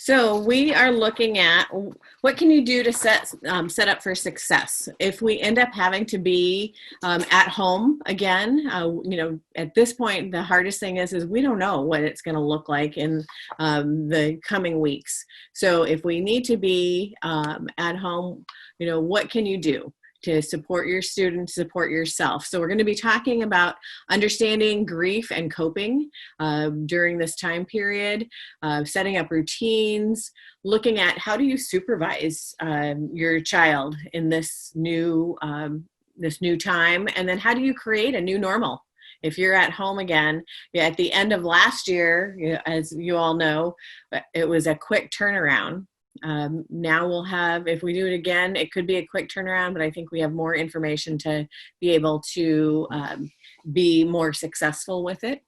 So we are looking at what can you do to set up for success if we end up having to be at home again. At this point, the hardest thing is we don't know what it's going to look like in the coming weeks. So if we need to be at home, what can you do to support your students, support yourself? So we're going to be talking about understanding grief and coping during this time period, setting up routines, looking at how do you supervise your child in this new time, and then how do you create a new normal? If you're at home again, at the end of last year, as you all know, it was a quick turnaround. Now we'll have, if we do it again, it could be a quick turnaround, but I think we have more information to be able to be more successful with it.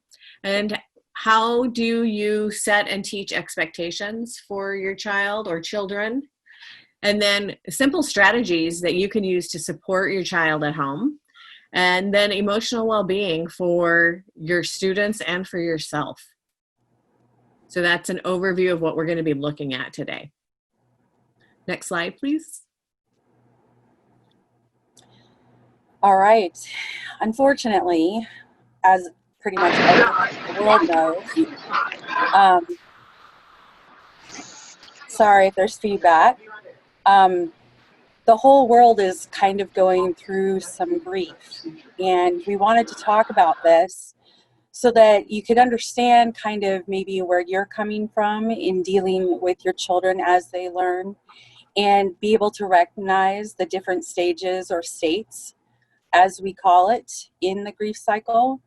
And how do you set and teach expectations for your child or children? And then simple strategies that you can use to support your child at home. And then emotional well-being for your students and for yourself. So that's an overview of what we're going to be looking at today. Next slide, please. All right. Unfortunately, as pretty much everyone in the world knows, sorry if there's feedback, the whole world is kind of going through some grief. And we wanted to talk about this so that you could understand kind of maybe where you're coming from in dealing with your children as they learn, and be able to recognize the different stages or states, as we call it, in the grief cycle.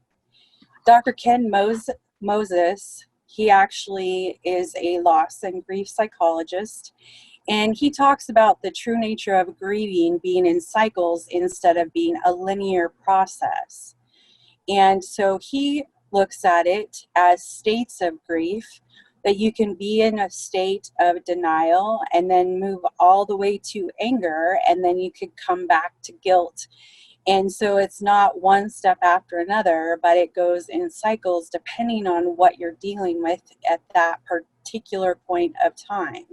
Dr. Ken Moses, he actually is a loss and grief psychologist, and he talks about the true nature of grieving being in cycles instead of being a linear process. And so he looks at it as states of grief, that you can be in a state of denial and then move all the way to anger, and then you could come back to guilt. And so it's not one step after another, but it goes in cycles depending on what you're dealing with at that particular point of time.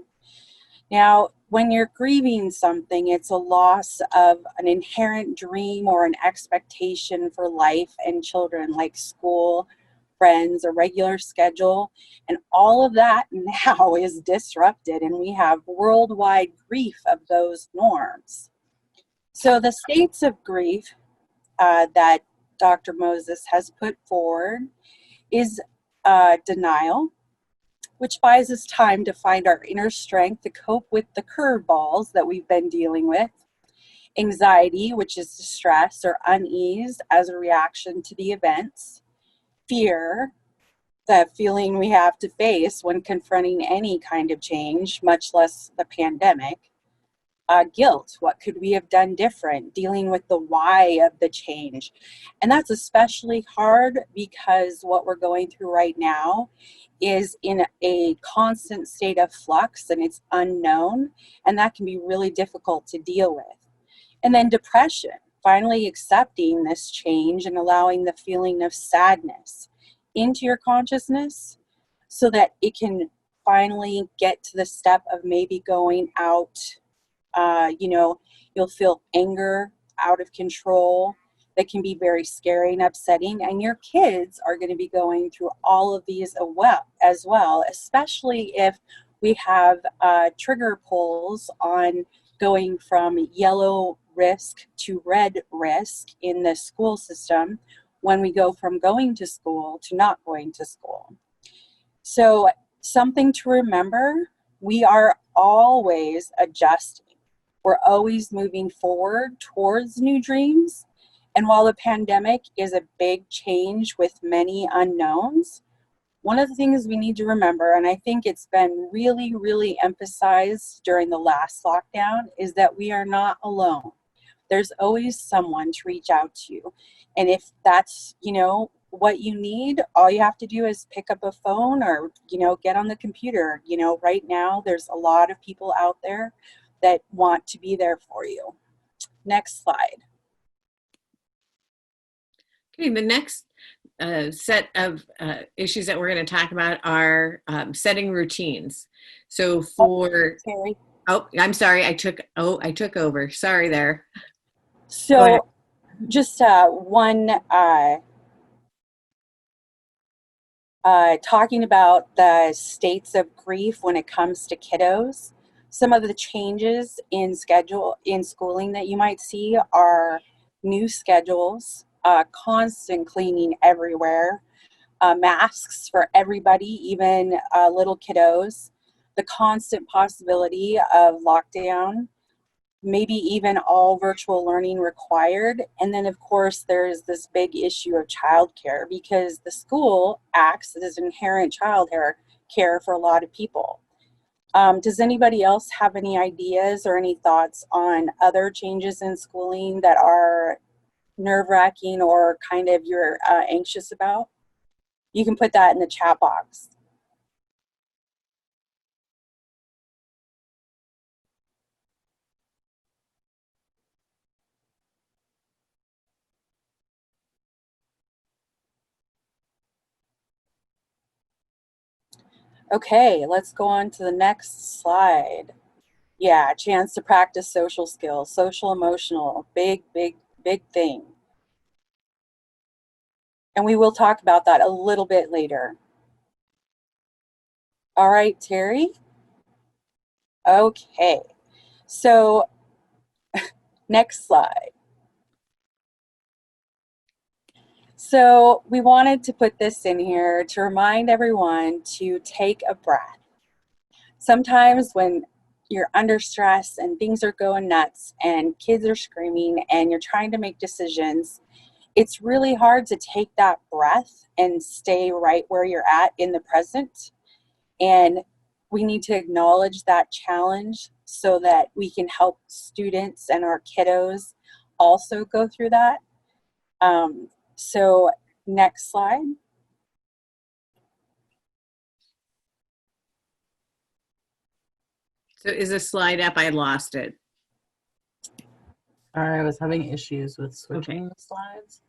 Now, when you're grieving something, it's a loss of an inherent dream or an expectation for life and children, like school, friends, a regular schedule, and all of that now is disrupted, and we have worldwide grief of those norms. So the states of grief that Dr. Moses has put forward is denial, which buys us time to find our inner strength to cope with the curveballs that we've been dealing with. Anxiety, which is distress or unease as a reaction to the events. Fear, the feeling we have to face when confronting any kind of change, much less the pandemic. Guilt, what could we have done different? Dealing with the why of the change. And that's especially hard because what we're going through right now is in a constant state of flux, and it's unknown, and that can be really difficult to deal with. And then depression, finally accepting this change and allowing the feeling of sadness into your consciousness so that it can finally get to the step of maybe going out. You'll feel anger out of control that can be very scary and upsetting, and your kids are going to be going through all of these as well, especially if we have trigger pulls on going from yellow risk to red risk in the school system when we go from going to school to not going to school. So something to remember, we are always adjusting. We're always moving forward towards new dreams. And while the pandemic is a big change with many unknowns, one of the things we need to remember, and I think it's been really, really emphasized during the last lockdown, is that we are not alone. There's always someone to reach out to. And if that's, what you need, all you have to do is pick up a phone or, get on the computer. Right now there's a lot of people out there that want to be there for you. Next slide. Okay, the set of issues that we're going to talk about are setting routines. So for, Terry. oh, I'm sorry, I took over. Sorry there. Go ahead. So just one talking about the states of grief when it comes to kiddos. Some of the changes in schooling that you might see are new schedules, constant cleaning everywhere, masks for everybody, even little kiddos, the constant possibility of lockdown, maybe even all virtual learning required. And then, of course, there's this big issue of childcare because the school acts as inherent care for a lot of people. Does anybody else have any ideas or any thoughts on other changes in schooling that are nerve-wracking or kind of you're anxious about? You can put that in the chat box. Okay, let's go on to the next slide. Yeah, a chance to practice social skills, social emotional, big thing. And we will talk about that a little bit later. All right, Terry. Okay, so next slide. So we wanted to put this in here to remind everyone to take a breath. Sometimes when you're under stress and things are going nuts and kids are screaming and you're trying to make decisions, it's really hard to take that breath and stay right where you're at in the present. And we need to acknowledge that challenge so that we can help students and our kiddos also go through that. So next slide. So is the slide up? I lost it. Sorry, I was having issues with switching the slides.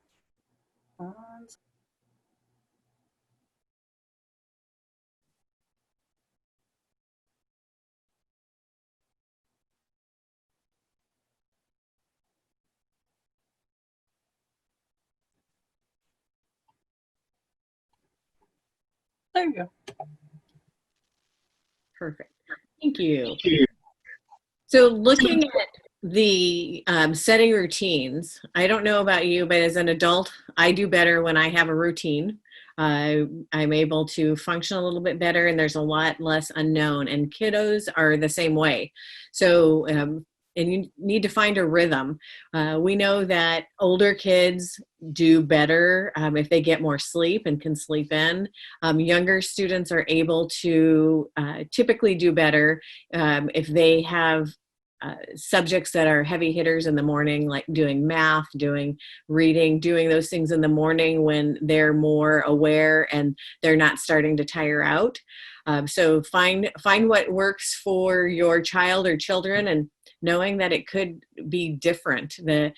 There you go. Perfect. Thank you. So looking at the setting routines, I don't know about you, but as an adult, I do better when I have a routine. I'm able to function a little bit better and there's a lot less unknown, and kiddos are the same way. So, and you need to find a rhythm. We know that older kids do better if they get more sleep and can sleep in. Younger students are able to typically do better if they have subjects that are heavy hitters in the morning, like doing math, doing reading, doing those things in the morning when they're more aware and they're not starting to tire out. So find what works for your child or children, and knowing that it could be different. The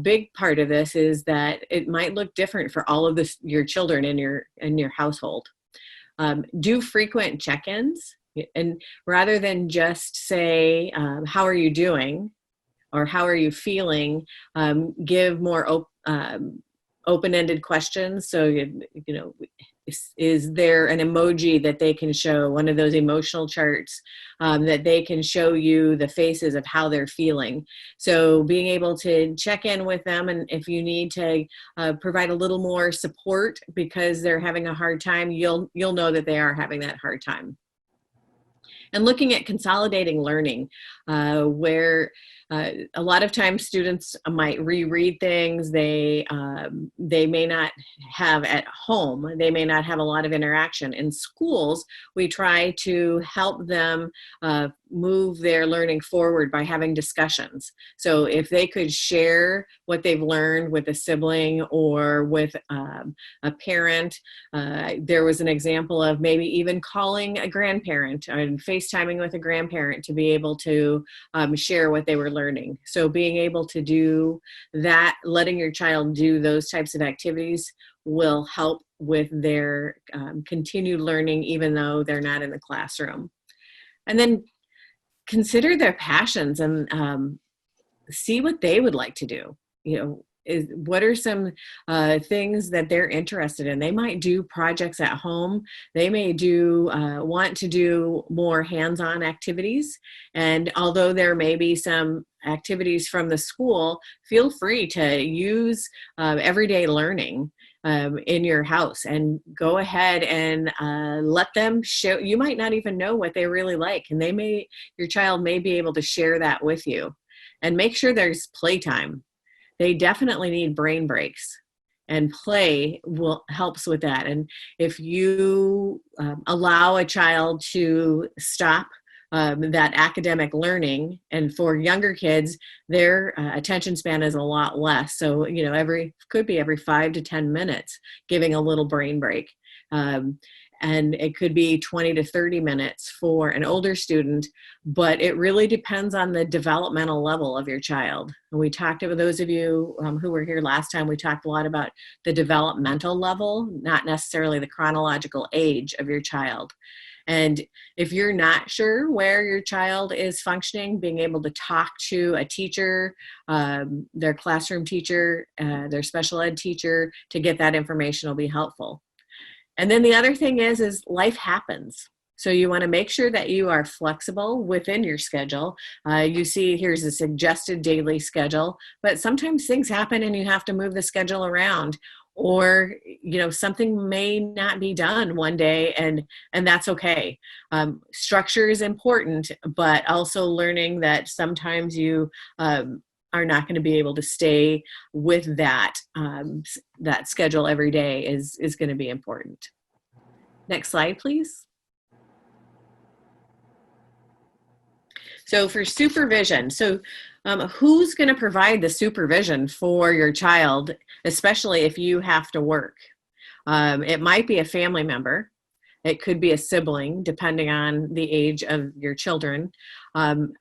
big part of this is that it might look different for all of your children in your household. Do frequent check-ins. And rather than just say, how are you doing? Or how are you feeling? Give more open-ended questions. So, you know, is there an emoji that they can show, one of those emotional charts that they can show you the faces of how they're feeling? So being able to check in with them, and if you need to provide a little more support because they're having a hard time, you'll know that they are having that hard time. And looking at consolidating learning, where a lot of times students might reread things they may not have at home. They may not have a lot of interaction. In schools, we try to help them move their learning forward by having discussions. So if they could share what they've learned with a sibling or with a parent, there was an example of maybe even calling a grandparent and FaceTiming with a grandparent to be able to share what they were learning. So being able to do that, letting your child do those types of activities will help with their continued learning, even though they're not in the classroom. And then consider their passions and see what they would like to do. What are some things that they're interested in? They might do projects at home. They may want to do more hands-on activities. And although there may be some activities from the school, feel free to use everyday learning in your house, and go ahead and let them show. You might not even know what they really like, and your child may be able to share that with you. And make sure there's playtime. They definitely need brain breaks, and play helps with that. And if you allow a child to stop that academic learning, and for younger kids, their attention span is a lot less. So, could be every 5 to 10 minutes, giving a little brain break. And it could be 20 to 30 minutes for an older student, but it really depends on the developmental level of your child. And we talked about, those of you who were here last time, we talked a lot about the developmental level, not necessarily the chronological age of your child. And if you're not sure where your child is functioning, being able to talk to a teacher, their classroom teacher, their special ed teacher, to get that information will be helpful. And then the other thing is life happens. So you want to make sure that you are flexible within your schedule. You see, here's a suggested daily schedule, but sometimes things happen and you have to move the schedule around, or, something may not be done one day, and that's okay. Structure is important, but also learning that sometimes you are not going to be able to stay with that schedule every day is going to be important. Next slide, please. So for supervision, who's going to provide the supervision for your child, especially if you have to work? It might be a family member. It could be a sibling, depending on the age of your children.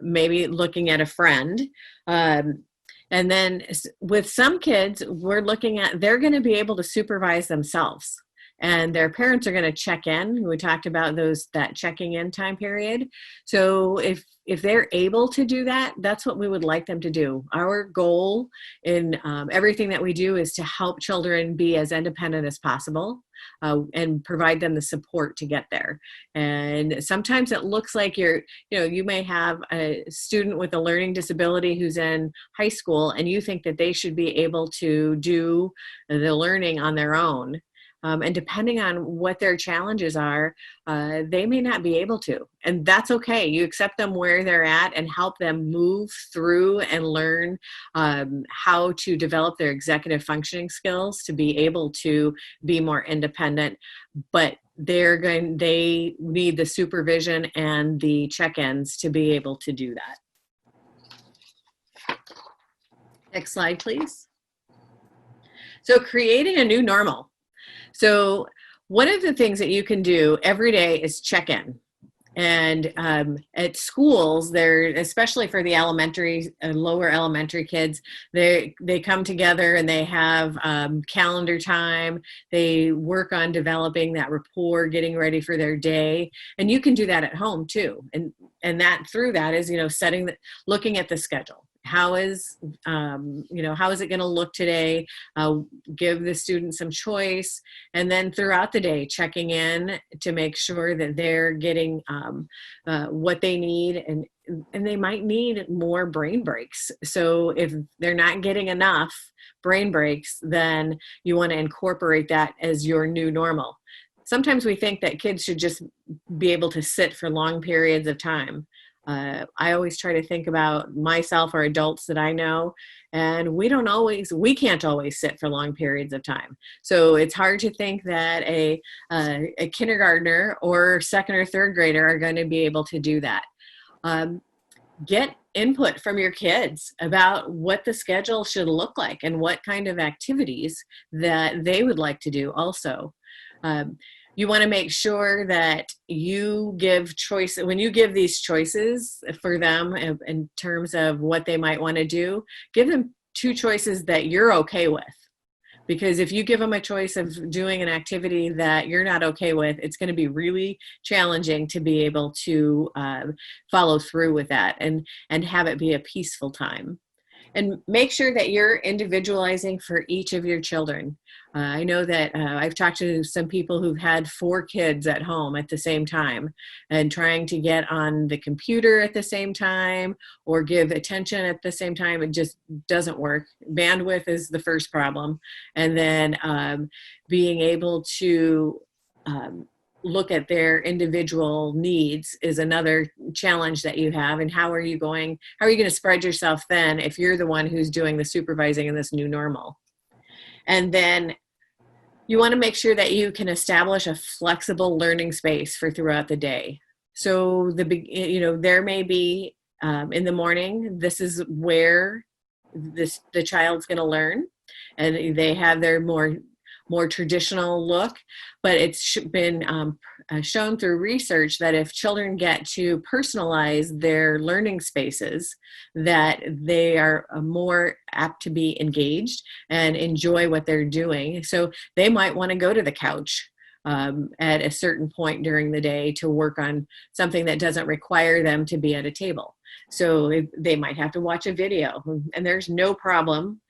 Maybe looking at a friend. And then with some kids, we're looking at, they're going to be able to supervise themselves, and their parents are going to check in. We talked about that checking in time period. So if they're able to do that, that's what we would like them to do. Our goal in everything that we do is to help children be as independent as possible, and provide them the support to get there. And sometimes it looks like you may have a student with a learning disability who's in high school, and you think that they should be able to do the learning on their own. And depending on what their challenges are, they may not be able to. And that's okay. You accept them where they're at and help them move through and learn how to develop their executive functioning skills to be able to be more independent. But they need the supervision and the check-ins to be able to do that. Next slide, please. So creating a new normal. So one of the things that you can do every day is check in. And at schools, especially for the elementary and lower elementary kids, they come together and they have calendar time. They work on developing that rapport, getting ready for their day. And you can do that at home too. And that through that is, looking at the schedule. How is it going to look today? Give the student some choice, and then throughout the day, checking in to make sure that they're getting what they need, and they might need more brain breaks. So if they're not getting enough brain breaks, then you want to incorporate that as your new normal. Sometimes we think that kids should just be able to sit for long periods of time. I always try to think about myself or adults that I know, and we can't always sit for long periods of time. So it's hard to think that a kindergartner or second or third grader are going to be able to do that. Get input from your kids about what the schedule should look like and what kind of activities that they would like to do also. You want to make sure that you give choice when you give these choices for them in terms of what they might want to do. Give them two choices that you're okay with, Because if you give them a choice of doing an activity that you're not okay with, it's going to be really challenging to be able to follow through with that and have it be a peaceful time. And make sure that you're individualizing for each of your children. I know that I've talked to some people who've had 4 kids at home at the same time, and trying to get on the computer at the same time or give attention at the same time. It just doesn't work. Bandwidth is the first problem. And then being able to look at their individual needs is another challenge that you have. And how are you going to spread yourself then if you're the one who's doing the supervising in this new normal? And then you want to make sure that you can establish a flexible learning space for throughout the day. So there may be in the morning, this is where the child's going to learn, and they have their more traditional look, but it's been shown through research that if children get to personalize their learning spaces, that they are more apt to be engaged and enjoy what they're doing. So they might want to go to the couch at a certain point during the day to work on something that doesn't require them to be at a table. So they might have to watch a video, and there's no problem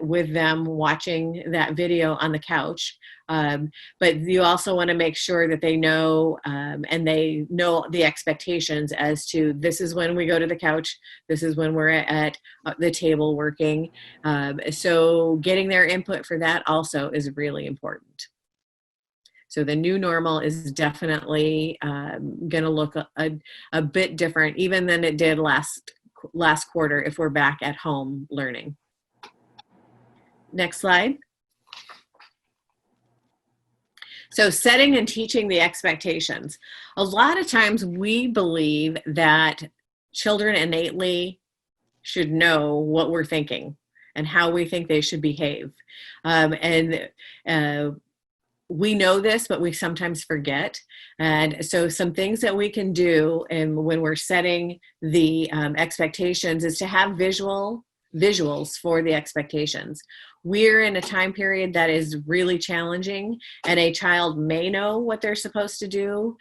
with them watching that video on the couch. But you also want to make sure that they know and they know the expectations as to, this is when we go to the couch, this is when we're at the table working. So getting their input for that also is really important. So the new normal is definitely going to look a bit different even than it did last quarter if we're back at home learning. Next slide. So setting and teaching the expectations. A lot of times we believe that children innately should know what we're thinking and how we think they should behave. We know this, but we sometimes forget. And so some things that we can do and when we're setting the expectations is to have visuals for the expectations. We're in a time period that is really challenging, and a child may know what they're supposed to do,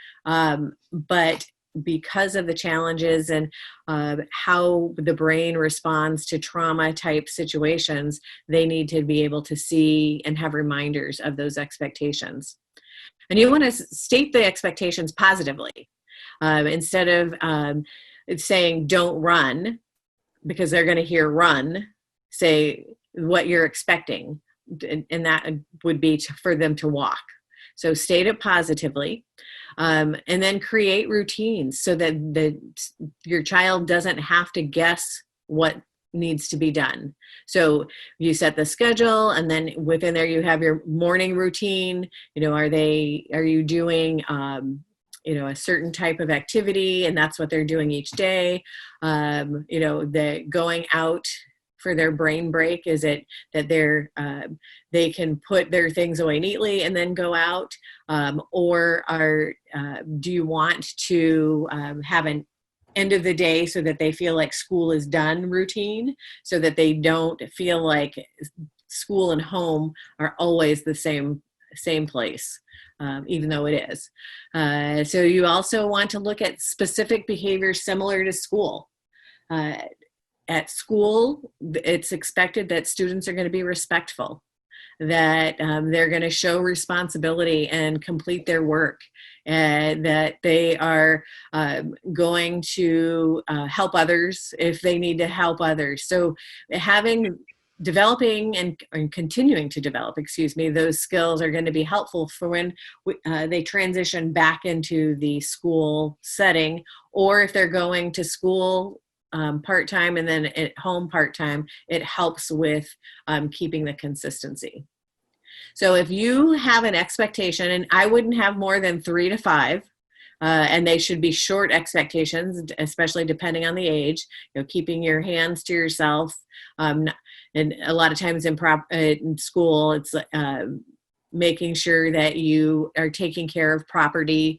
but because of the challenges and how the brain responds to trauma type situations, they need to be able to see and have reminders of those expectations. And you want to state the expectations positively. Instead of saying don't run, because they're going to hear run, say what you're expecting, and that would be for them to walk. So state it positively, and then create routines so that your child doesn't have to guess what needs to be done. So you set the schedule, and then within there you have your morning routine. Are you doing a certain type of activity, and that's what they're doing each day. The going out for their brain break, is it that they can put their things away neatly and then go out, or do you want to have an end of the day so that they feel like school is done routine, so that they don't feel like school and home are always the same place, even though it is. So you also want to look at specific behaviors similar to school. At school, it's expected that students are going to be respectful, that they're going to show responsibility and complete their work, and that they are going to help others if they need to help others. So developing and continuing to develop, those skills are going to be helpful for when they transition back into the school setting, or if they're going to school part-time and then at home part-time, it helps with keeping the consistency. So if you have an expectation, and I wouldn't have more than 3 to 5, and they should be short expectations, especially depending on the age, keeping your hands to yourself. And a lot of times in school, it's making sure that you are taking care of property.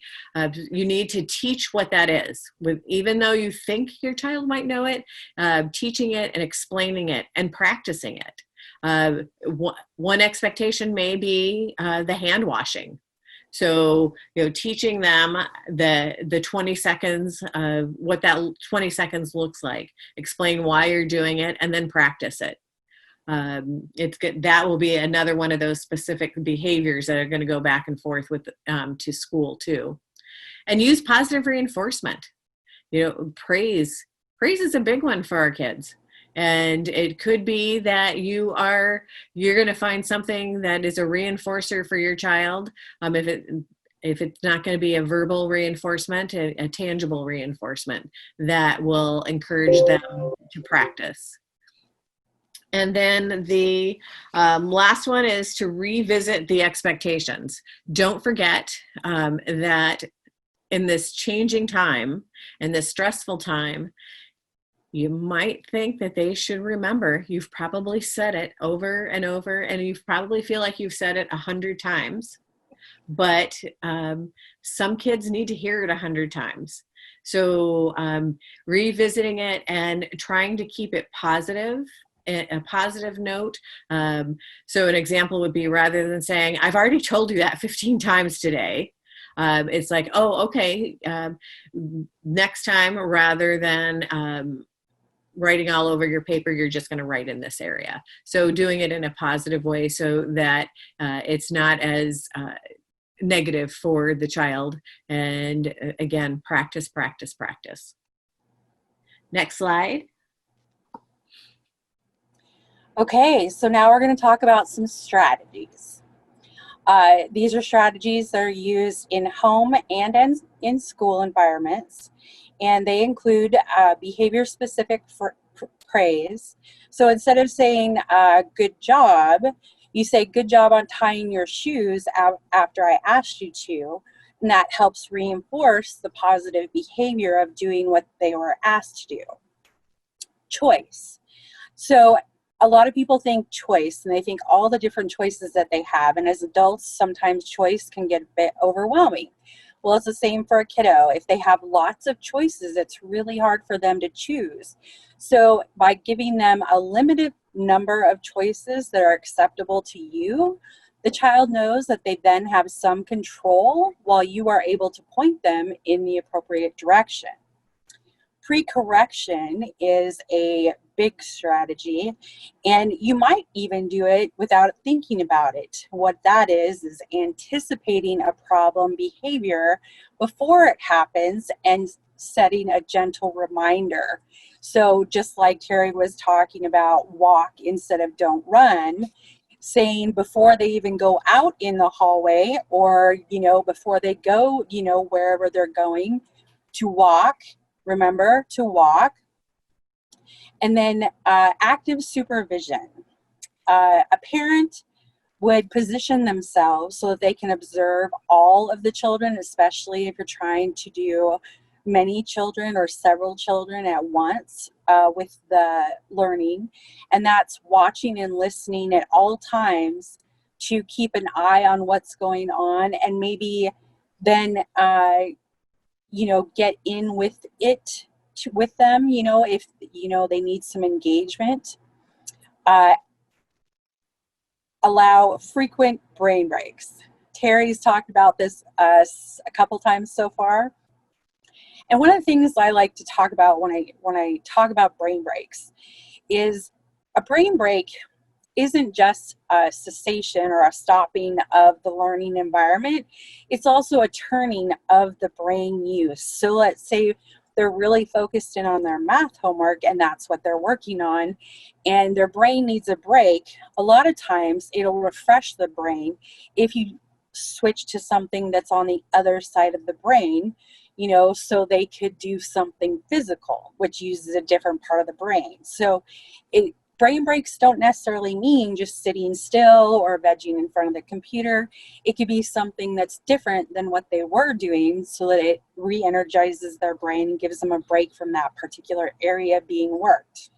You need to teach what that is. Even though you think your child might know it, teaching it and explaining it and practicing it. One expectation may be the hand washing. So, teaching them the 20 seconds of what that 20 seconds looks like, explain why you're doing it, and then practice it. It's good. That will be another one of those specific behaviors that are going to go back and forth with to school too. And use positive reinforcement. Praise is a big one for our kids. And it could be that you're going to find something that is a reinforcer for your child. If it's not going to be a verbal reinforcement, a tangible reinforcement that will encourage them to practice. And then the last one is to revisit the expectations. Don't forget that in this changing time and this stressful time, you might think that they should remember. You've probably said it over and over, and you probably feel like you've said it 100 times. But some kids need to hear it 100 times. So revisiting it and trying to keep it positive, a positive note. So an example would be, rather than saying, I've already told you that 15 times today, it's like, oh, okay, next time, rather than writing all over your paper, you're just going to write in this area. So doing it in a positive way so that it's not as negative for the child. And again, practice, practice, practice. Next slide. Okay, so now we're going to talk about some strategies. These are strategies that are used in home and in school environments, and they include behavior-specific praise. So instead of saying good job, you say good job on tying your shoes after I asked you to, and that helps reinforce the positive behavior of doing what they were asked to do. Choice. So a lot of people think choice, and they think all the different choices that they have, and as adults, sometimes choice can get a bit overwhelming. Well, it's the same for a kiddo. If they have lots of choices, it's really hard for them to choose. So by giving them a limited number of choices that are acceptable to you, the child knows that they then have some control while you are able to point them in the appropriate direction. Pre-correction is a big strategy, and you might even do it without thinking about it. What that is anticipating a problem behavior before it happens and setting a gentle reminder. So just like Terry was talking about, walk instead of don't run, saying before they even go out in the hallway, or before they go wherever they're going, to walk. Remember to walk. And then active supervision. A parent would position themselves so that they can observe all of the children, especially if you're trying to do many children or several children at once with the learning. And that's watching and listening at all times to keep an eye on what's going on, and maybe then get in with it with them, if they need some engagement. Allow frequent brain breaks. Terry's talked about this a couple times so far, and one of the things I like to talk about when I talk about brain breaks is a brain break isn't just a cessation or a stopping of the learning environment. It's also a turning of the brain use. So let's say they're really focused in on their math homework, and that's what they're working on, and their brain needs a break. A lot of times it'll refresh the brain if you switch to something that's on the other side of the brain, so they could do something physical, which uses a different part of the brain. So brain breaks don't necessarily mean just sitting still or vegging in front of the computer. It could be something that's different than what they were doing, so that it re-energizes their brain and gives them a break from that particular area being worked.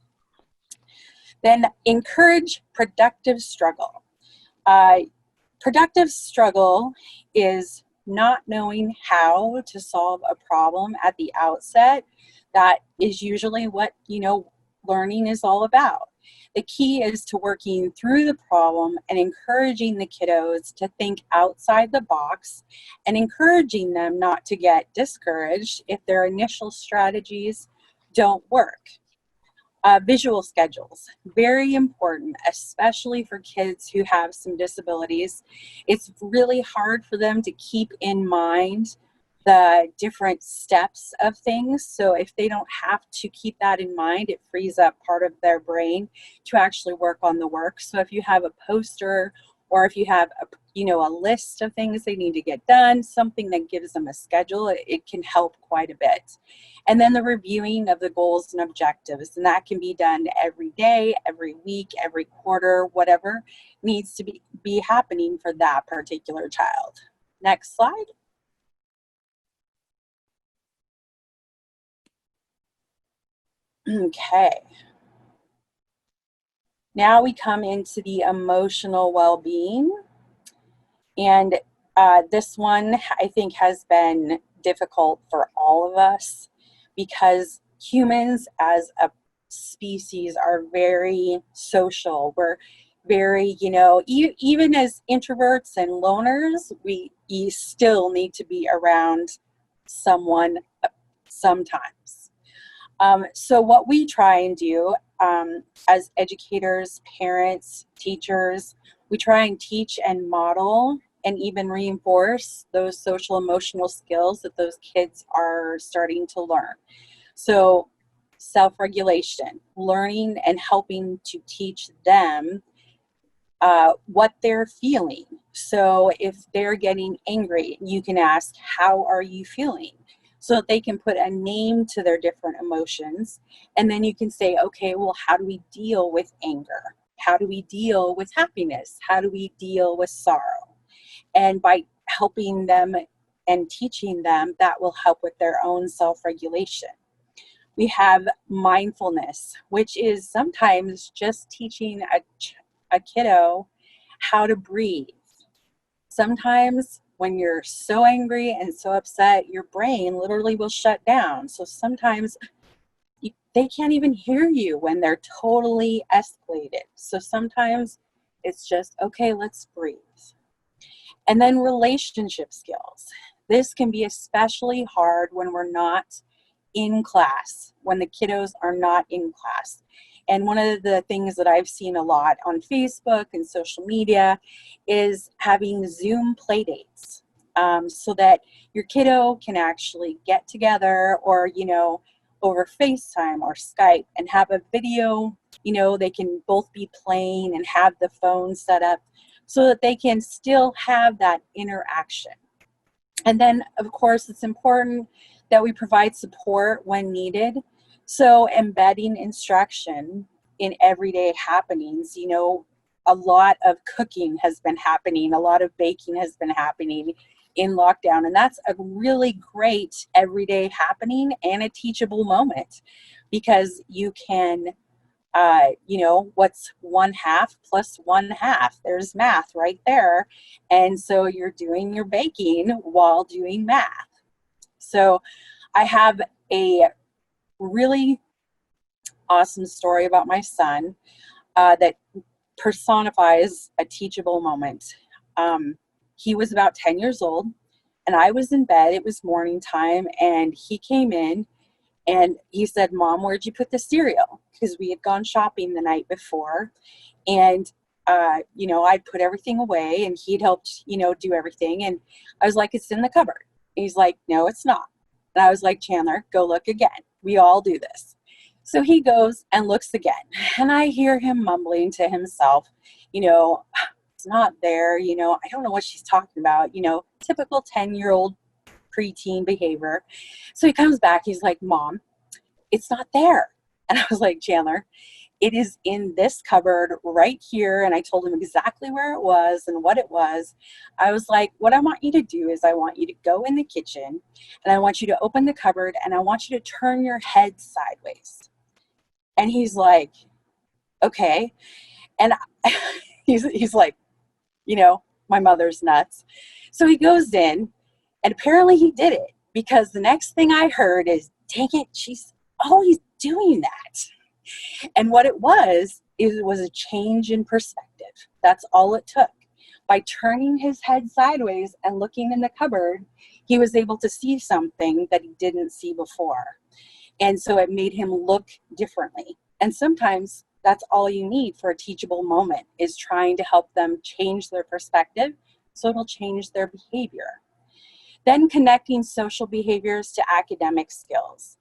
Then encourage productive struggle. Productive struggle is not knowing how to solve a problem at the outset. That is usually what learning is all about. The key is to working through the problem and encouraging the kiddos to think outside the box and encouraging them not to get discouraged if their initial strategies don't work. Visual schedules, very important, especially for kids who have some disabilities. It's really hard for them to keep in mind the different steps of things. So if they don't have to keep that in mind, it frees up part of their brain to actually work on the work. So if you have a poster, or if you have a list of things they need to get done, something that gives them a schedule, it can help quite a bit. And then the reviewing of the goals and objectives, and that can be done every day, every week, every quarter, whatever needs to be happening for that particular child. Next slide. Okay. Now we come into the emotional well-being. And this one, I think, has been difficult for all of us because humans as a species are very social. We're very, even as introverts and loners, we still need to be around someone sometimes. So what we try and do as educators, parents, teachers, we try and teach and model and even reinforce those social emotional skills that those kids are starting to learn. So self-regulation, learning and helping to teach them what they're feeling. So if they're getting angry, you can ask, how are you feeling? So that they can put a name to their different emotions. And then you can say, okay, well, how do we deal with anger? How do we deal with happiness? How do we deal with sorrow? And by helping them and teaching them, that will help with their own self-regulation. We have mindfulness, which is sometimes just teaching a kiddo how to breathe. Sometimes when you're so angry and so upset, your brain literally will shut down. So sometimes they can't even hear you when they're totally escalated. So sometimes it's just, okay, let's breathe. And then relationship skills. This can be especially hard when we're not in class, when the kiddos are not in class. And one of the things that I've seen a lot on Facebook and social media is having Zoom play dates, so that your kiddo can actually get together or, over FaceTime or Skype and have a video, they can both be playing and have the phone set up so that they can still have that interaction. And then, of course, it's important that we provide support when needed. So embedding instruction in everyday happenings, a lot of cooking has been happening, a lot of baking has been happening in lockdown, and that's a really great everyday happening and a teachable moment, because you can, what's 1/2 plus 1/2? There's math right there. And so you're doing your baking while doing math. So I have a really awesome story about my son that personifies a teachable moment. He was about 10 years old, and I was in bed. It was morning time, and he came in and he said, "Mom, where'd you put the cereal?" Because we had gone shopping the night before, and I'd put everything away, and he'd helped, do everything. And I was like, "It's in the cupboard." And he's like, "No, it's not." And I was like, "Chandler, go look again. We all do this." So he goes and looks again, and I hear him mumbling to himself, "It's not there. I don't know what she's talking about." Typical 10-year-old preteen behavior. So he comes back, he's like, "Mom, it's not there." And I was like, "Chandler, it is in this cupboard right here." And I told him exactly where it was and what it was. I was like, "What I want you to do is I want you to go in the kitchen, and I want you to open the cupboard, and I want you to turn your head sideways." And he's like, "Okay." And he's like, my mother's nuts. So he goes in, and apparently he did it, because the next thing I heard is, "Dang it, she's always doing that." And what it was it was a change in perspective. That's all it took. By turning his head sideways and looking in the cupboard, he was able to see something that he didn't see before. And so it made him look differently. And sometimes that's all you need for a teachable moment, is trying to help them change their perspective so it'll change their behavior. Then connecting social behaviors to academic skills.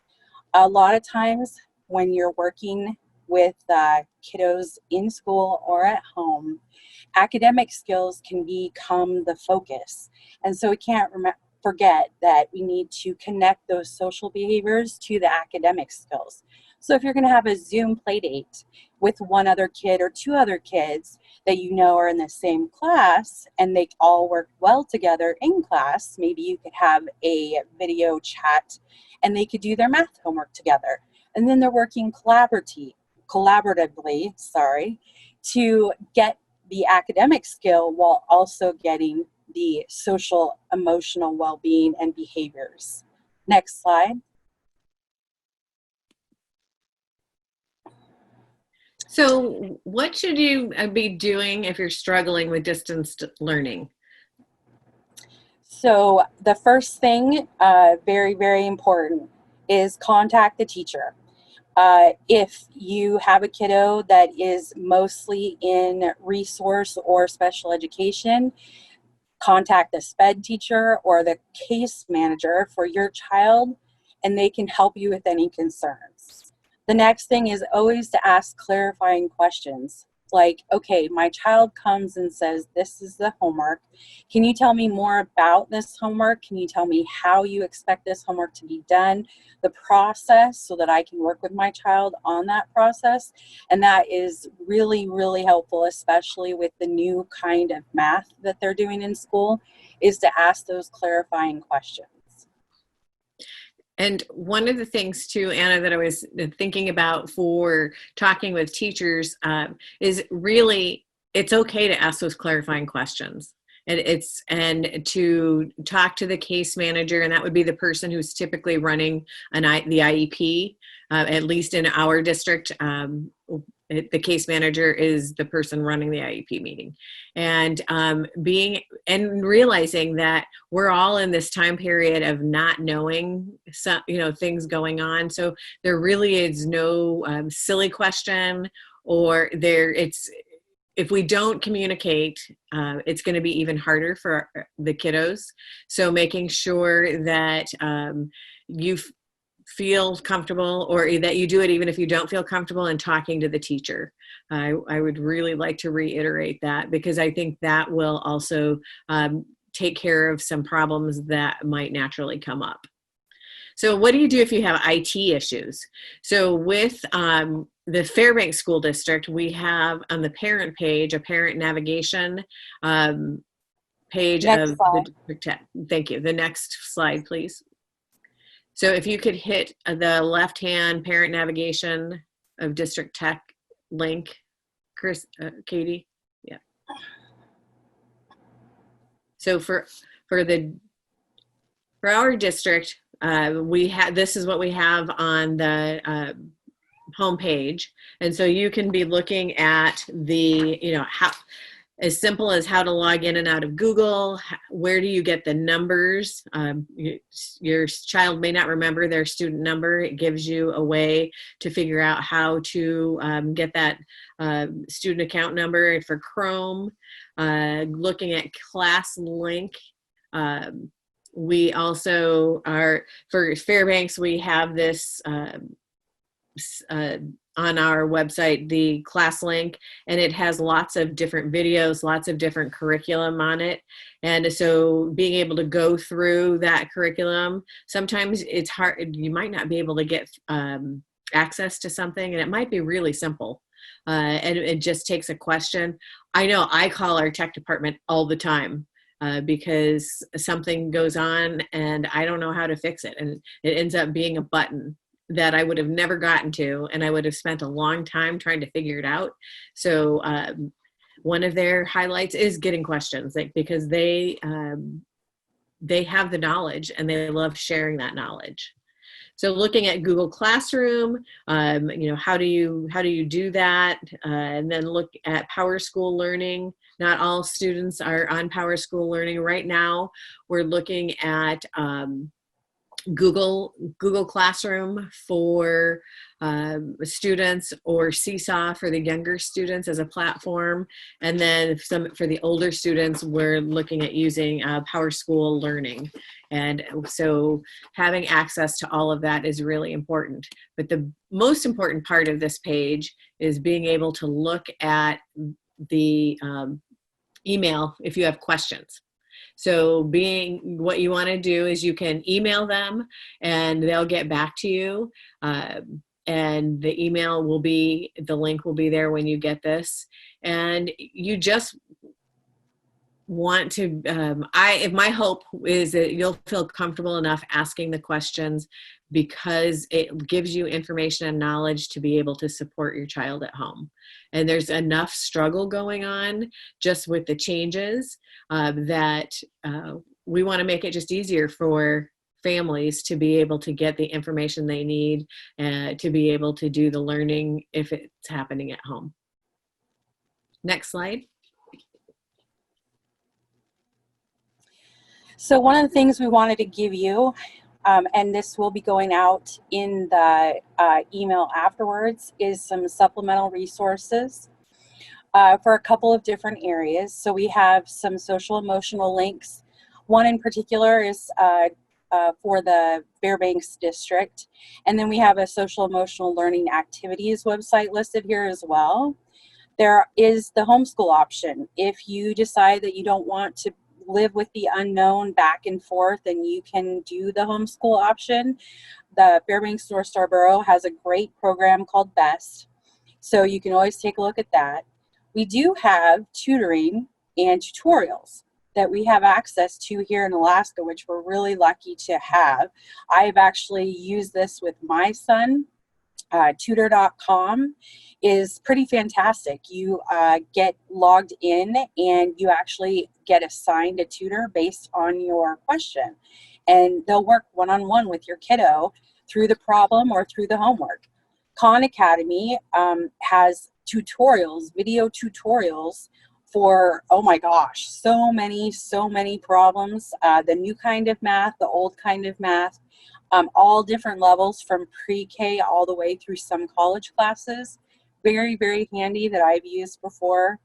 A lot of times when you're working with kiddos in school or at home, academic skills can become the focus. And so we can't forget that we need to connect those social behaviors to the academic skills. So if you're going to have a Zoom play date with one other kid or two other kids that you know are in the same class and they all work well together in class, maybe you could have a video chat and they could do their math homework together. And then they're working collaboratively, to get the academic skill while also getting the social, emotional well-being and behaviors. Next slide. So what should you be doing if you're struggling with distance learning? So the first thing, very, very important, is contact the teacher. If you have a kiddo that is mostly in resource or special education, contact the SPED teacher or the case manager for your child, and they can help you with any concerns. The next thing is always to ask clarifying questions. Like, okay, my child comes and says, this is the homework. Can you tell me more about this homework? Can you tell me how you expect this homework to be done? The process, so that I can work with my child on that process. And that is really, really helpful, especially with the new kind of math that they're doing in school, is to ask those clarifying questions. And one of the things too, Anna, that I was thinking about for talking with teachers is really, it's okay to ask those clarifying questions. And to talk to the case manager, and that would be the person who's typically running the IEP, at least in our district. The case manager is the person running the IEP meeting, and realizing that we're all in this time period of not knowing some, things going on. So there really is no silly question, or if we don't communicate, it's going to be even harder for the kiddos. So making sure that you feel comfortable, or that you do it even if you don't feel comfortable, and talking to the teacher. I would really like to reiterate that, because I think that will also take care of some problems that might naturally come up. So what do you do if you have IT issues? So with the Fairbanks School District, we have on the parent page a parent navigation page of the district. Thank you. The next slide, please. So if you could hit the left-hand parent navigation of district tech link, Katie, yeah. So for our district, this is what we have on the homepage, and so you can be looking at the how, as simple as how to log in and out of Google. Where do you get the numbers? Your child may not remember their student number. It gives you a way to figure out how to get that student account number for Chrome. Looking at ClassLink. We also are, for Fairbanks, we have this on our website, the ClassLink, and it has lots of different videos, lots of different curriculum on it. And so being able to go through that curriculum, sometimes it's hard, you might not be able to get access to something, and it might be really simple. And it just takes a question. I know I call our tech department all the time because something goes on and I don't know how to fix it. And it ends up being a button that I would have never gotten to, and I would have spent a long time trying to figure it out. So one of their highlights is getting questions, because they have the knowledge and they love sharing that knowledge. So looking at Google Classroom, how do you do that? And then look at Power School Learning. Not all students are on Power School Learning right now. We're looking at Google Classroom for students, or Seesaw for the younger students as a platform. And then for the older students, we're looking at using Power School Learning. And so having access to all of that is really important. But the most important part of this page is being able to look at the email if you have questions. So what you want to do is you can email them and they'll get back to you. And the link will be there when you get this. And you just want to, my hope is that you'll feel comfortable enough asking the questions, because it gives you information and knowledge to be able to support your child at home. And there's enough struggle going on just with the changes that we want to make it just easier for families to be able to get the information they need to be able to do the learning if it's happening at home. Next slide. So one of the things we wanted to give you, and this will be going out in the email afterwards, is some supplemental resources for a couple of different areas. So we have some social emotional links. One in particular is for the Fairbanks district. And then we have a social emotional learning activities website listed here as well. There is the homeschool option. If you decide that you don't want to live with the unknown back and forth, and you can do the homeschool option, the Fairbanks North Star Borough has a great program called BEST. So you can always take a look at that. We do have tutoring and tutorials that we have access to here in Alaska, which we're really lucky to have. I've actually used this with my son. Tutor.com is pretty fantastic. You get logged in and you actually get assigned a tutor based on your question. And they'll work one-on-one with your kiddo through the problem or through the homework. Khan Academy has tutorials, video tutorials for, oh my gosh, so many problems. The new kind of math, the old kind of math, all different levels from pre-K all the way through some college classes. Very, very handy that I've used before.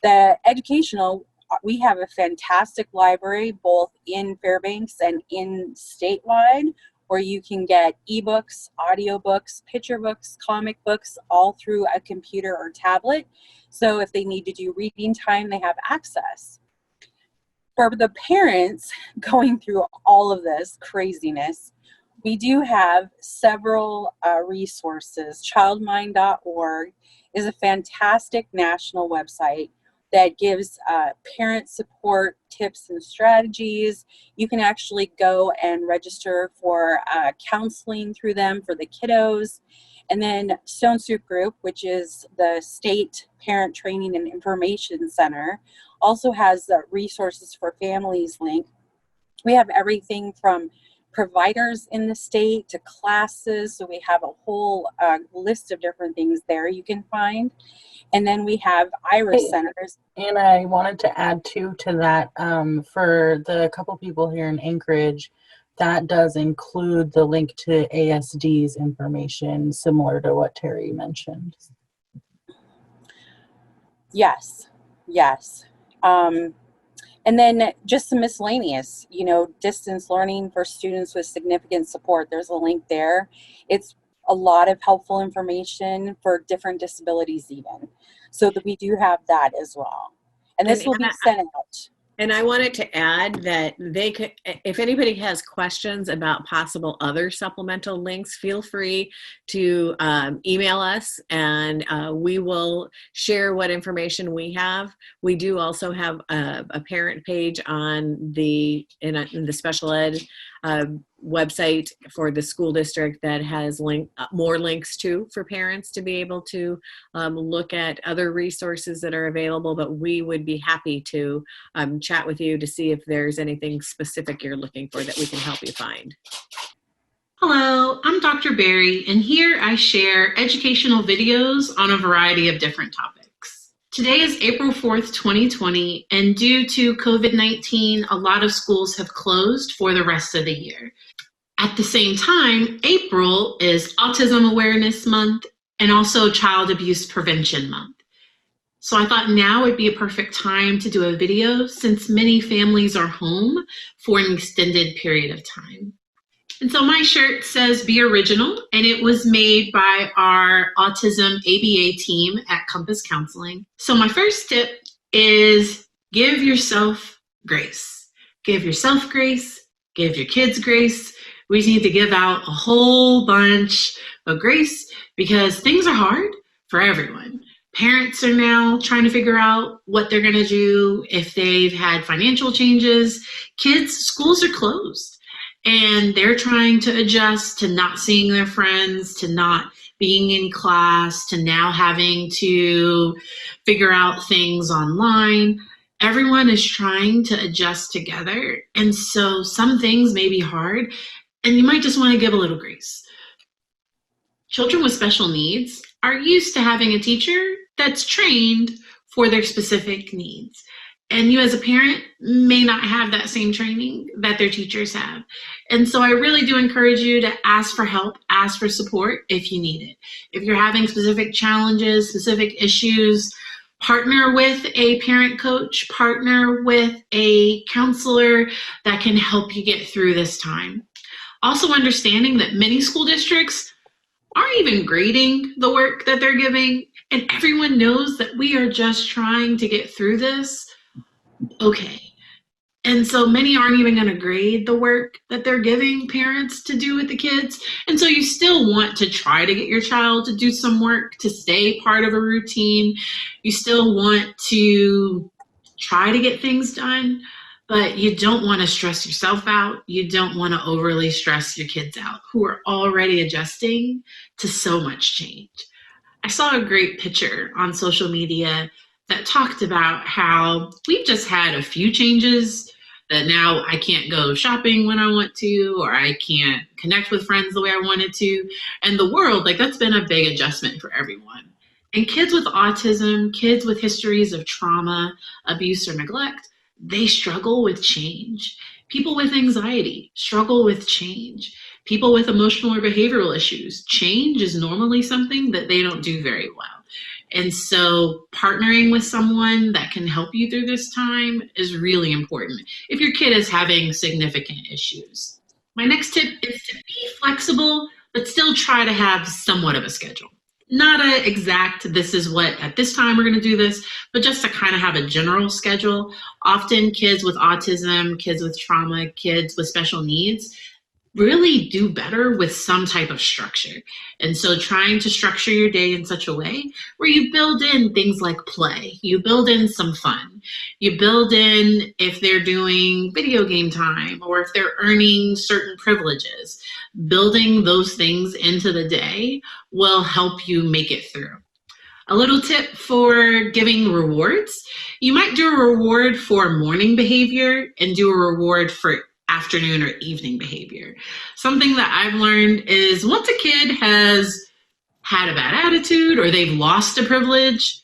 The educational, we have a fantastic library both in Fairbanks and in statewide, where you can get ebooks, audiobooks, picture books, comic books, all through a computer or tablet. So if they need to do reading time, they have access. For the parents going through all of this craziness, we do have several resources. Childmind.org is a fantastic national website that gives parent support tips and strategies. You can actually go and register for counseling through them for the kiddos. And then Stone Soup Group, which is the state parent training and information center, also has the resources for families link. We have everything from providers in the state to classes. So we have a whole list of different things there you can find. And then we have IRIS centers. And I wanted to add too to that, for the couple people here in Anchorage, that does include the link to ASD's information, similar to what Terry mentioned. Yes, yes. And then just some miscellaneous, distance learning for students with significant support. There's a link there. It's a lot of helpful information for different disabilities even. So that we do have that as well. And this will be sent out. And I wanted to add that they could, if anybody has questions about possible other supplemental links, feel free to email us, and we will share what information we have. We do also have a parent page on in the special ed website for the school district that has more links for parents to be able to look at other resources that are available. But we would be happy to chat with you to see if there's anything specific you're looking for that we can help you find. Hello, I'm Dr. Barry, and here I share educational videos on a variety of different topics. Today is April 4th, 2020, and due to COVID-19, a lot of schools have closed for the rest of the year. At the same time, April is Autism Awareness Month and also Child Abuse Prevention Month. So I thought now would be a perfect time to do a video since many families are home for an extended period of time. And so my shirt says Be Original, and it was made by our Autism ABA team at Compass Counseling. So my first tip is give yourself grace. Give yourself grace, give your kids grace. We just need to give out a whole bunch of grace because things are hard for everyone. Parents are now trying to figure out what they're gonna do if they've had financial changes. Kids, schools are closed. And they're trying to adjust to not seeing their friends, to not being in class, to now having to figure out things online. Everyone is trying to adjust together. And so some things may be hard, and you might just want to give a little grace. Children with special needs are used to having a teacher that's trained for their specific needs. And you as a parent may not have that same training that their teachers have. And so I really do encourage you to ask for help, ask for support if you need it. If you're having specific challenges, specific issues, partner with a parent coach, partner with a counselor that can help you get through this time. Also understanding that many school districts aren't even grading the work that they're giving, and everyone knows that we are just trying to get through this. Okay. And so many aren't even going to grade the work that they're giving parents to do with the kids. And so you still want to try to get your child to do some work, to stay part of a routine. You still want to try to get things done, but you don't want to stress yourself out. You don't want to overly stress your kids out who are already adjusting to so much change. I saw a great picture on social media that talked about how we've just had a few changes that now I can't go shopping when I want to, or I can't connect with friends the way I wanted to. And the world, like that's been a big adjustment for everyone. And kids with autism, kids with histories of trauma, abuse, or neglect, they struggle with change. People with anxiety struggle with change. People with emotional or behavioral issues, change is normally something that they don't do very well. And so partnering with someone that can help you through this time is really important if your kid is having significant issues. My next tip is to be flexible, but still try to have somewhat of a schedule. Not an exact, this is what, at this time we're gonna do this, but just to kind of have a general schedule. Often kids with autism, kids with trauma, kids with special needs, really do better with some type of structure. And so trying to structure your day in such a way where you build in things like play, you build in some fun, you build in if they're doing video game time or if they're earning certain privileges, building those things into the day will help you make it through. A little tip for giving rewards. You might do a reward for morning behavior and do a reward for afternoon or evening behavior. Something that I've learned is once a kid has had a bad attitude or they've lost a privilege,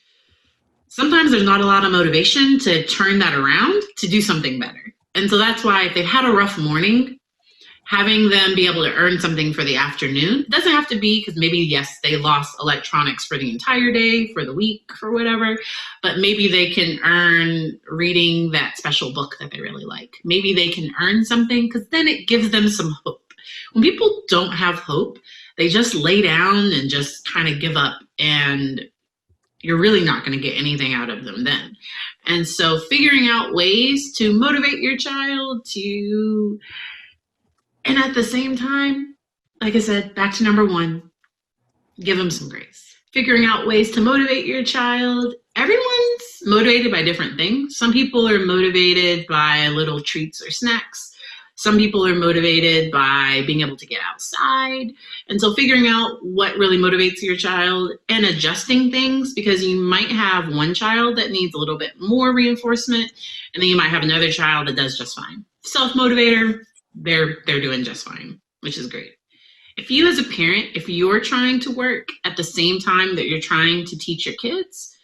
sometimes there's not a lot of motivation to turn that around to do something better. And so that's why if they've had a rough morning, having them be able to earn something for the afternoon, it doesn't have to be because maybe, yes, they lost electronics for the entire day, for the week, for whatever, but maybe they can earn reading that special book that they really like. Maybe they can earn something because then it gives them some hope. When people don't have hope, they just lay down and just kind of give up, and you're really not going to get anything out of them then. And so figuring out ways to motivate your child to, and at the same time, like I said, back to number one, give them some grace. Figuring out ways to motivate your child. Everyone's motivated by different things. Some people are motivated by little treats or snacks. Some people are motivated by being able to get outside. And so figuring out what really motivates your child and adjusting things, because you might have one child that needs a little bit more reinforcement, and then you might have another child that does just fine. Self-motivator, they're doing just fine, which is great. If you as a parent, if you're trying to work at the same time that you're trying to teach your kids,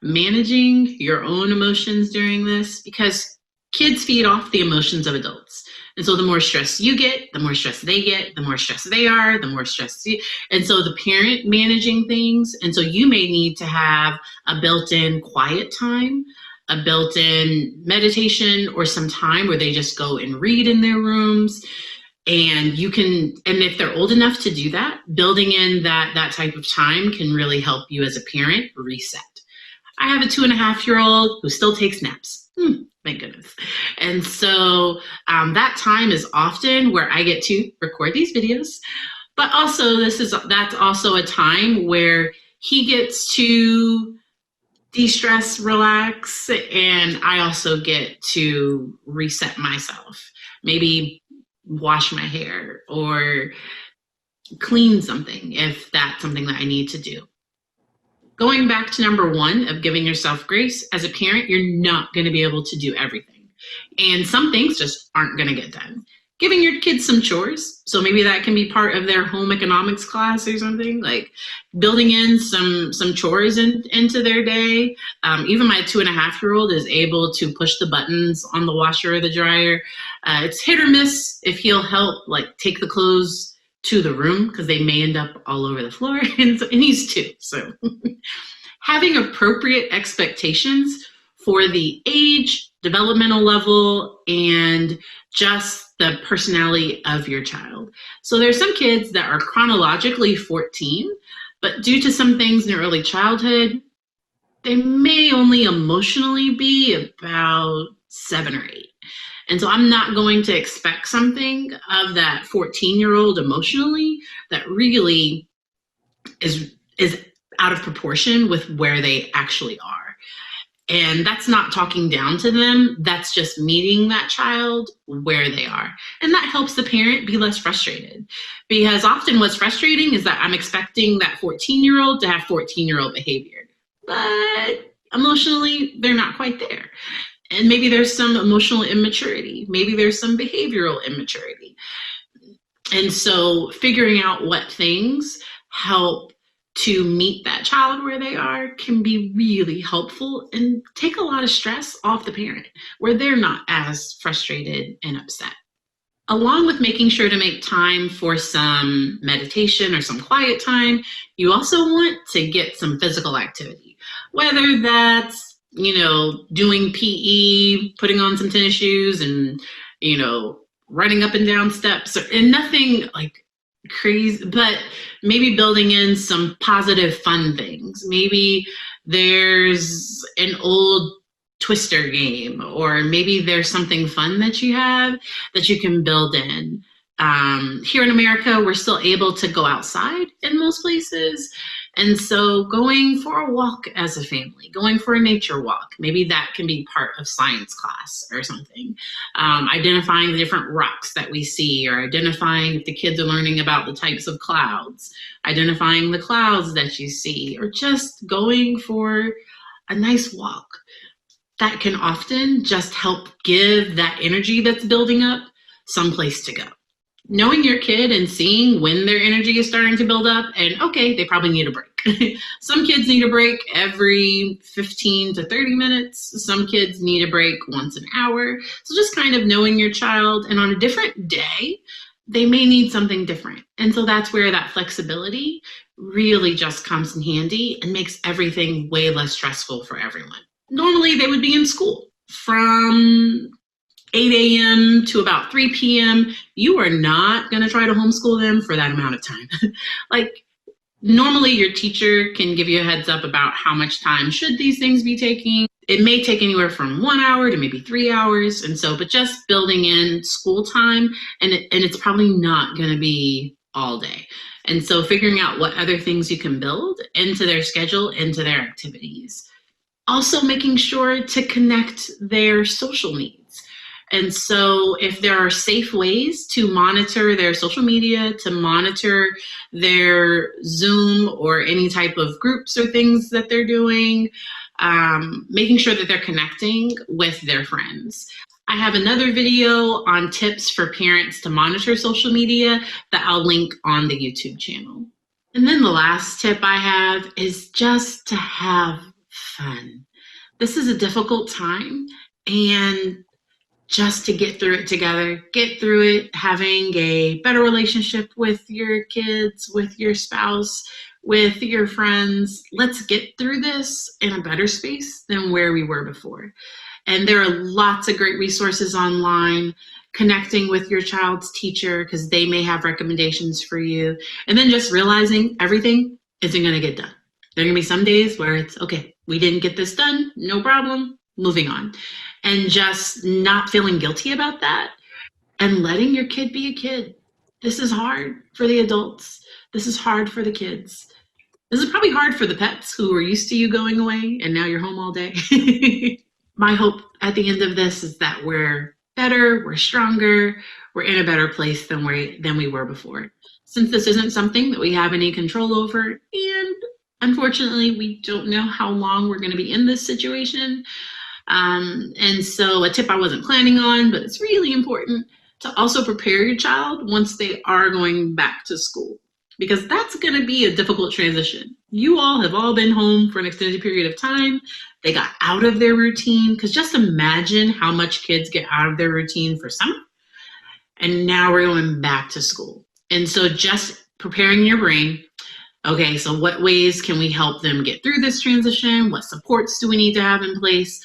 managing your own emotions during this, because kids feed off the emotions of adults. And so the more stress you get, the more stress they get, the more stress they are, the more stress you. And so the parent managing things. And so you may need to have a built-in quiet time, a built-in meditation, or some time where they just go and read in their rooms. And you can, and if they're old enough to do that, building in that type of time can really help you as a parent reset. I have a 2.5-year-old who still takes naps. Thank goodness. And so that time is often where I get to record these videos, but also that's also a time where he gets to de-stress, relax, and I also get to reset myself. Maybe wash my hair or clean something if that's something that I need to do. Going back to number 1 of giving yourself grace, as a parent, you're not going to be able to do everything. And some things just aren't going to get done. Giving your kids some chores, so maybe that can be part of their home economics class or something, like building in some chores into their day. Even my 2.5-year-old is able to push the buttons on the washer or the dryer. It's hit or miss if he'll help, like take the clothes to the room, because they may end up all over the floor, and he's 2. So having appropriate expectations for the age, developmental level, and just the personality of your child. So there's some kids that are chronologically 14, but due to some things in their early childhood, they may only emotionally be about 7 or 8. And so I'm not going to expect something of that 14-year-old emotionally that really is out of proportion with where they actually are. And that's not talking down to them. That's just meeting that child where they are. And that helps the parent be less frustrated. Because often what's frustrating is that I'm expecting that 14-year-old to have 14-year-old behavior. But emotionally, they're not quite there. And maybe there's some emotional immaturity. Maybe there's some behavioral immaturity. And so figuring out what things help to meet that child where they are can be really helpful and take a lot of stress off the parent, where they're not as frustrated and upset. Along with making sure to make time for some meditation or some quiet time, you also want to get some physical activity, whether that's doing PE, putting on some tennis shoes and, running up and down steps, and nothing like crazy, but maybe building in some positive fun things. Maybe there's an old Twister game, or maybe there's something fun that you have that you can build in. Here in America, we're still able to go outside in most places. And so going for a walk as a family, going for a nature walk, maybe that can be part of science class or something. Identifying the different rocks that we see, or identifying if the kids are learning about the types of clouds, identifying the clouds that you see, or just going for a nice walk. That can often just help give that energy that's building up some place to go. Knowing your kid and seeing when their energy is starting to build up, and okay, they probably need a break. Some kids need a break every 15 to 30 minutes. Some kids need a break once an hour. So just kind of knowing your child, and on a different day, they may need something different. And so that's where that flexibility really just comes in handy and makes everything way less stressful for everyone. Normally they would be in school from 8 a.m. to about 3 p.m. You are not going to try to homeschool them for that amount of time. Like normally your teacher can give you a heads up about how much time should these things be taking. It may take anywhere from 1 hour to maybe 3 hours. And so, but just building in school time, and it's probably not going to be all day. And so figuring out what other things you can build into their schedule, into their activities. Also making sure to connect their social needs. And so if there are safe ways to monitor their social media, to monitor their Zoom or any type of groups or things that they're doing, making sure that they're connecting with their friends. I have another video on tips for parents to monitor social media that I'll link on the YouTube channel. And then the last tip I have is just to have fun. This is a difficult time, and just to get through it together, get through it, having a better relationship with your kids, with your spouse, with your friends. Let's get through this in a better space than where we were before. And there are lots of great resources online, connecting with your child's teacher because they may have recommendations for you. And then just realizing everything isn't going to get done. There are going to be some days where it's, okay, we didn't get this done, no problem, moving on. And just not feeling guilty about that and letting your kid be a kid. This is hard for the adults. This is hard for the kids. This is probably hard for the pets who are used to you going away and now you're home all day. My hope at the end of this is that we're better, we're stronger, we're in a better place than we were before. Since this isn't something that we have any control over, and unfortunately we don't know how long we're going to be in this situation. And so a tip I wasn't planning on, but it's really important to also prepare your child once they are going back to school, because that's going to be a difficult transition. You all have all been home for an extended period of time. They got out of their routine, because just imagine how much kids get out of their routine for summer. And now we're going back to school. And so just preparing your brain, okay, so what ways can we help them get through this transition? What supports do we need to have in place?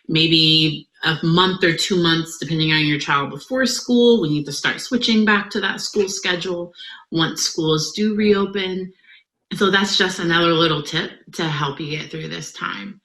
Maybe a month or 2 months, depending on your child, before school, we need to start switching back to that school schedule once schools do reopen. So that's just another little tip to help you get through this time.